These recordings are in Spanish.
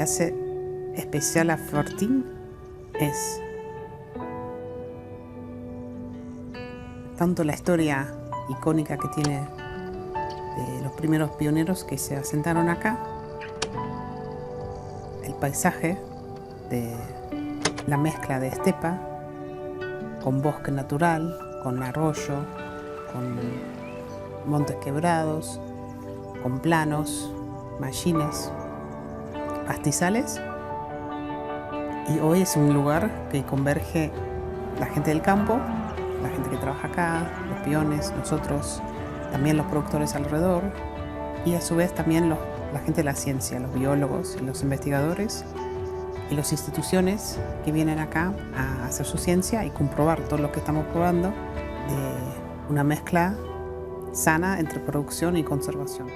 que hace especial a Fortín es tanto la historia icónica que tiene de los primeros pioneros que se asentaron acá, el paisaje de la mezcla de estepa con bosque natural, con arroyo, con montes quebrados, con planos, mallines, pastizales. Y hoy es un lugar que converge la gente del campo, la gente que trabaja acá, los peones, nosotros, también los productores alrededor, y a su vez también la gente de la ciencia, los biólogos, los investigadores y las instituciones que vienen acá a hacer su ciencia y comprobar todo lo que estamos probando de una mezcla sana entre producción y conservación.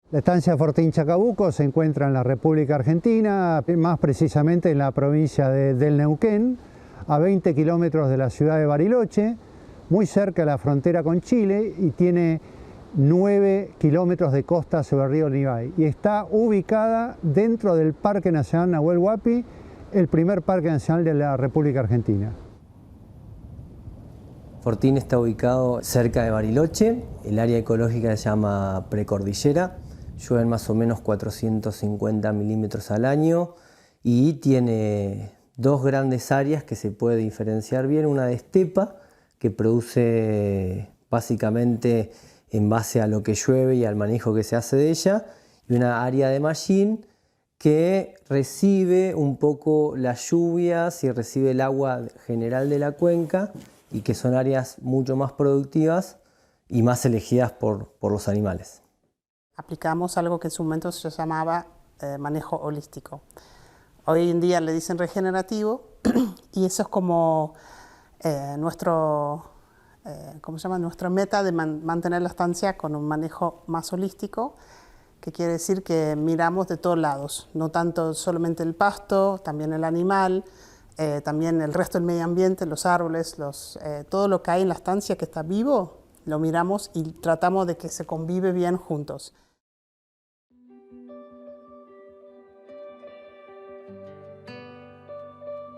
La estancia Fortín Chacabuco se encuentra en la República Argentina, más precisamente en la provincia del Neuquén, a 20 kilómetros de la ciudad de Bariloche, muy cerca de la frontera con Chile, y tiene 9 kilómetros de costa sobre el río Nibay. Y está ubicada dentro del Parque Nacional Nahuel Huapi, el primer parque nacional de la República Argentina. Fortín está ubicado cerca de Bariloche, el área ecológica se llama Precordillera, llueven más o menos 450 milímetros al año y tiene dos grandes áreas que se puede diferenciar bien, una de estepa que produce básicamente en base a lo que llueve y al manejo que se hace de ella, y una área de mallín que recibe un poco las lluvias y recibe el agua general de la cuenca, y que son áreas mucho más productivas y más elegidas por los animales. Aplicamos algo que en su momento se llamaba manejo holístico. Hoy en día le dicen regenerativo y eso es como nuestra meta de mantener la estancia con un manejo más holístico, que quiere decir que miramos de todos lados, no tanto solamente el pasto, también el animal, también el resto del medio ambiente, los árboles, todo lo que hay en la estancia que está vivo, lo miramos y tratamos de que se convive bien juntos.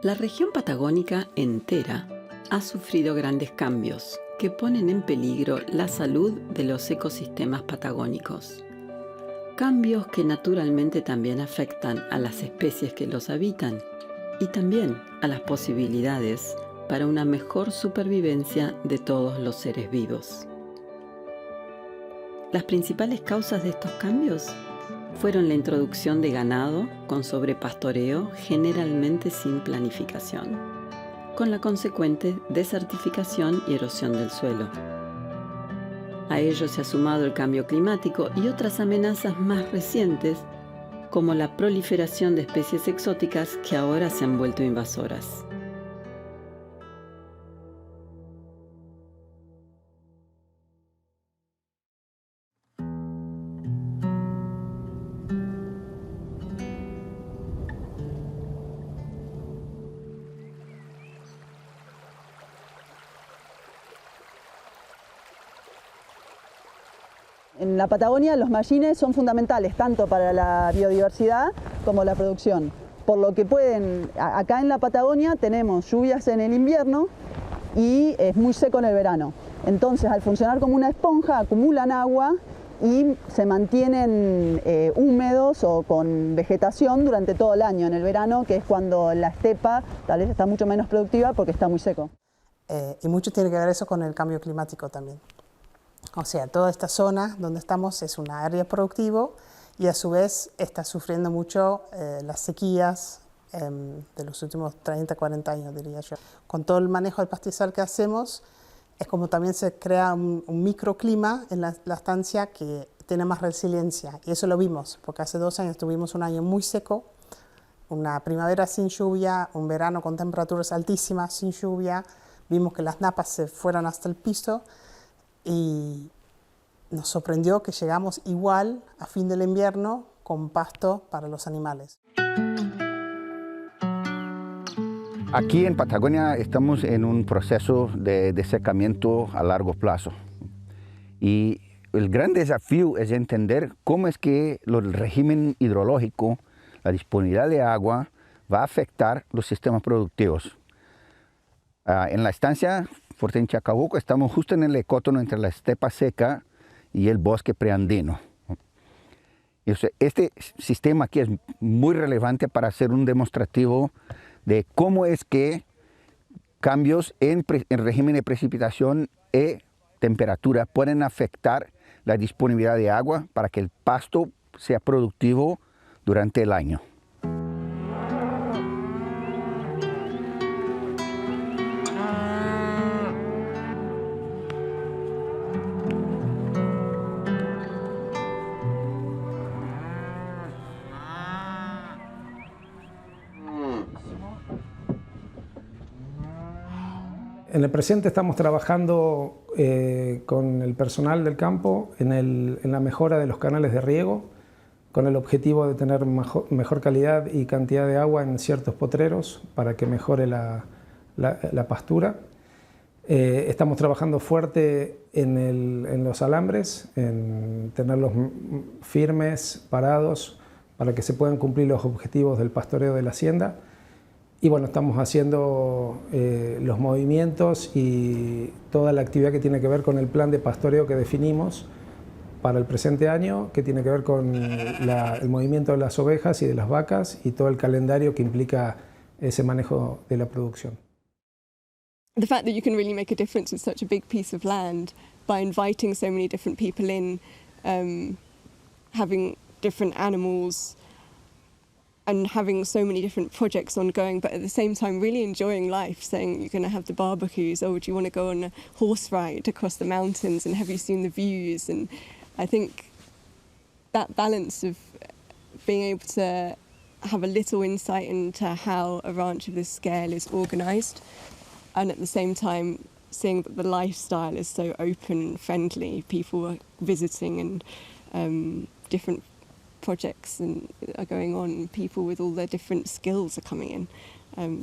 La región patagónica entera ha sufrido grandes cambios que ponen en peligro la salud de los ecosistemas patagónicos. Cambios que naturalmente también afectan a las especies que los habitan y también a las posibilidades para una mejor supervivencia de todos los seres vivos. Las principales causas de estos cambios fueron la introducción de ganado con sobrepastoreo, generalmente sin planificación, con la consecuente desertificación y erosión del suelo. A ello se ha sumado el cambio climático y otras amenazas más recientes, como la proliferación de especies exóticas que ahora se han vuelto invasoras. En la Patagonia los mallines son fundamentales tanto para la biodiversidad como la producción, por lo que acá en la Patagonia tenemos lluvias en el invierno y es muy seco en el verano. Entonces, al funcionar como una esponja, acumulan agua y se mantienen húmedos o con vegetación durante todo el año. En el verano, que es cuando la estepa tal vez está mucho menos productiva porque está muy seco. Y mucho tiene que ver eso con el cambio climático también. O sea, toda esta zona donde estamos es una área productiva y a su vez está sufriendo mucho las sequías de los últimos 30, 40 años, diría yo. Con todo el manejo del pastizal que hacemos, es como también se crea un microclima en la estancia que tiene más resiliencia. Y eso lo vimos, porque hace 2 años tuvimos un año muy seco una primavera sin lluvia, un verano con temperaturas altísimas sin lluvia. Vimos que las napas se fueron hasta el piso y nos sorprendió que llegamos igual a fin del invierno con pasto para los animales. Aquí en Patagonia estamos en un proceso de desecamiento a largo plazo. Y el gran desafío es entender cómo es que el régimen hidrológico, la disponibilidad de agua, va a afectar los sistemas productivos. En la estancia Fortín Chacabuco estamos justo en el ecótono entre la estepa seca y el bosque preandino. Este sistema aquí es muy relevante para hacer un demostrativo de cómo es que cambios en régimen de precipitación y temperatura pueden afectar la disponibilidad de agua para que el pasto sea productivo durante el año. En el presente estamos trabajando con el personal del campo en la mejora de los canales de riego, con el objetivo de tener mejor calidad y cantidad de agua en ciertos potreros para que mejore la pastura. Estamos trabajando fuerte en los alambres, en tenerlos firmes, parados, para que se puedan cumplir los objetivos del pastoreo de la hacienda. Y bueno, estamos haciendo los movimientos y toda la actividad que tiene que ver con el plan de pastoreo que definimos para el presente año, que tiene que ver con el movimiento de las ovejas y de las vacas y todo el calendario que implica ese manejo de la producción. The fact that you can really make a difference with such a big piece of land by inviting so many different people in, having different animals, and having so many different projects ongoing, but at the same time really enjoying life, saying you're going to have the barbecues, oh, do you want to go on a horse ride across the mountains, and have you seen the views? And I think that balance of being able to have a little insight into how a ranch of this scale is organised, and at the same time seeing that the lifestyle is so open and friendly, people are visiting and different projects are going on, people with all their different skills are coming in.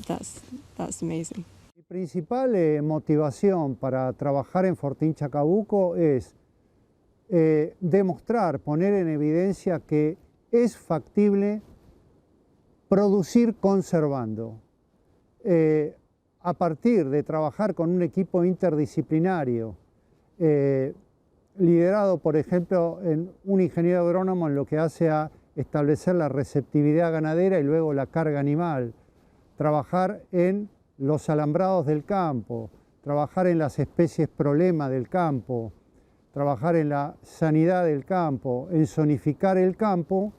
That's amazing. Mi principal motivación para trabajar en Fortín Chacabuco es demostrar, poner en evidencia que es factible producir conservando. A partir de trabajar con un equipo interdisciplinario, liderado, por ejemplo, en un ingeniero agrónomo en lo que hace a establecer la receptividad ganadera y luego la carga animal, trabajar en los alambrados del campo, trabajar en las especies problema del campo, trabajar en la sanidad del campo, en zonificar el campo,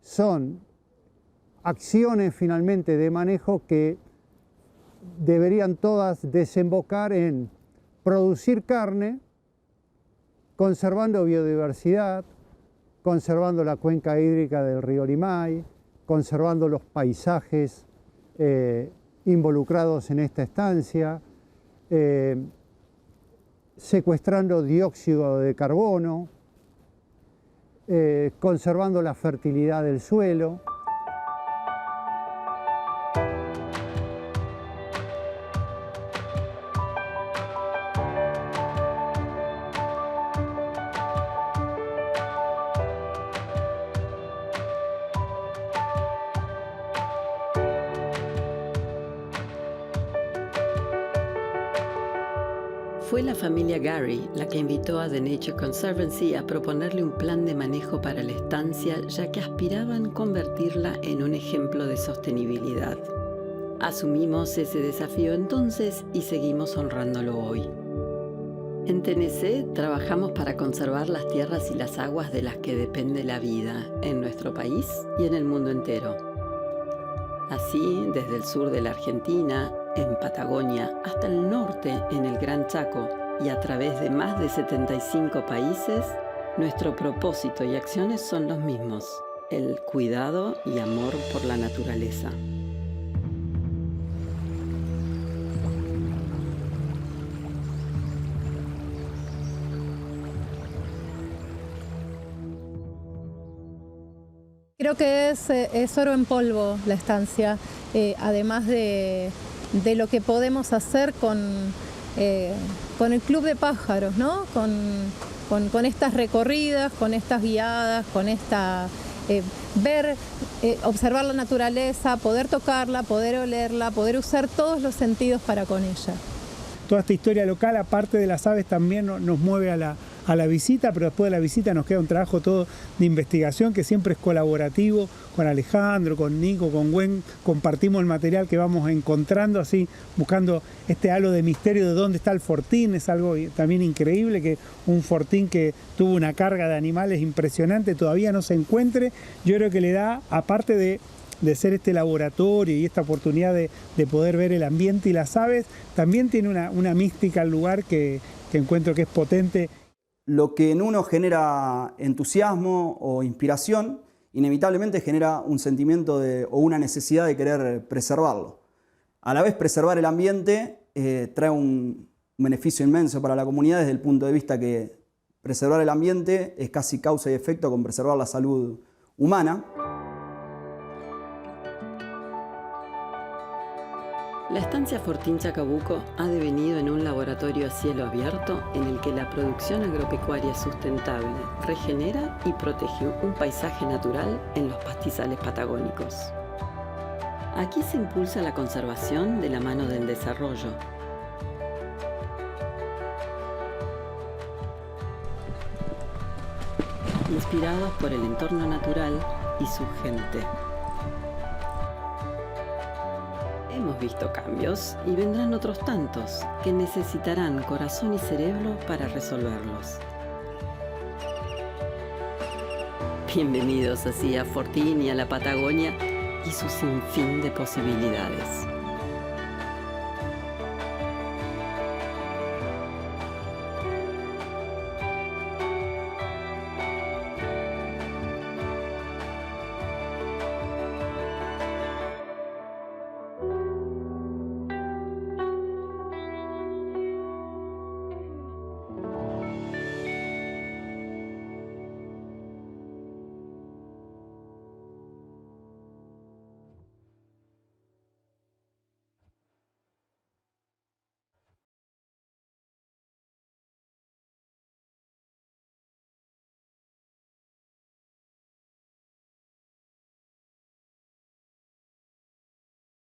son acciones finalmente de manejo que deberían todas desembocar en producir carne, conservando biodiversidad, conservando la cuenca hídrica del río Limay, conservando los paisajes involucrados en esta estancia, secuestrando dióxido de carbono, conservando la fertilidad del suelo. Fue la familia Gary la que invitó a The Nature Conservancy a proponerle un plan de manejo para la estancia, ya que aspiraban convertirla en un ejemplo de sostenibilidad. Asumimos ese desafío entonces y seguimos honrándolo hoy. En TNC trabajamos para conservar las tierras y las aguas de las que depende la vida en nuestro país y en el mundo entero. Así, desde el sur de la Argentina, en Patagonia, hasta el norte en el Gran Chaco y a través de más de 75 países, nuestro propósito y acciones son los mismos: el cuidado y amor por la naturaleza. Creo que es oro en polvo la estancia, además de lo que podemos hacer con el Club de Pájaros, ¿no? Con estas recorridas, con estas guiadas, con esta observar la naturaleza, poder tocarla, poder olerla, poder usar todos los sentidos para con ella. Toda esta historia local, aparte de las aves, también nos mueve a la visita, pero después de la visita nos queda un trabajo todo de investigación que siempre es colaborativo con Alejandro, con Nico, con Gwen. Compartimos el material que vamos encontrando, así buscando este halo de misterio de dónde está el fortín. Es algo también increíble que un fortín que tuvo una carga de animales impresionante todavía no se encuentre. Yo creo que le da, aparte de ser este laboratorio y esta oportunidad de poder ver el ambiente y las aves, también tiene una mística al lugar que encuentro que es potente. Lo que en uno genera entusiasmo o inspiración, inevitablemente genera un sentimiento o una necesidad de querer preservarlo. A la vez, preservar el ambiente trae un beneficio inmenso para la comunidad desde el punto de vista que preservar el ambiente es casi causa y efecto con preservar la salud humana. La estancia Fortín Chacabuco ha devenido en un laboratorio a cielo abierto en el que la producción agropecuaria sustentable regenera y protege un paisaje natural en los pastizales patagónicos. Aquí se impulsa la conservación de la mano del desarrollo. Inspirados por el entorno natural y su gente. Hemos visto cambios y vendrán otros tantos que necesitarán corazón y cerebro para resolverlos. Bienvenidos así a Fortín y a la Patagonia y su sinfín de posibilidades.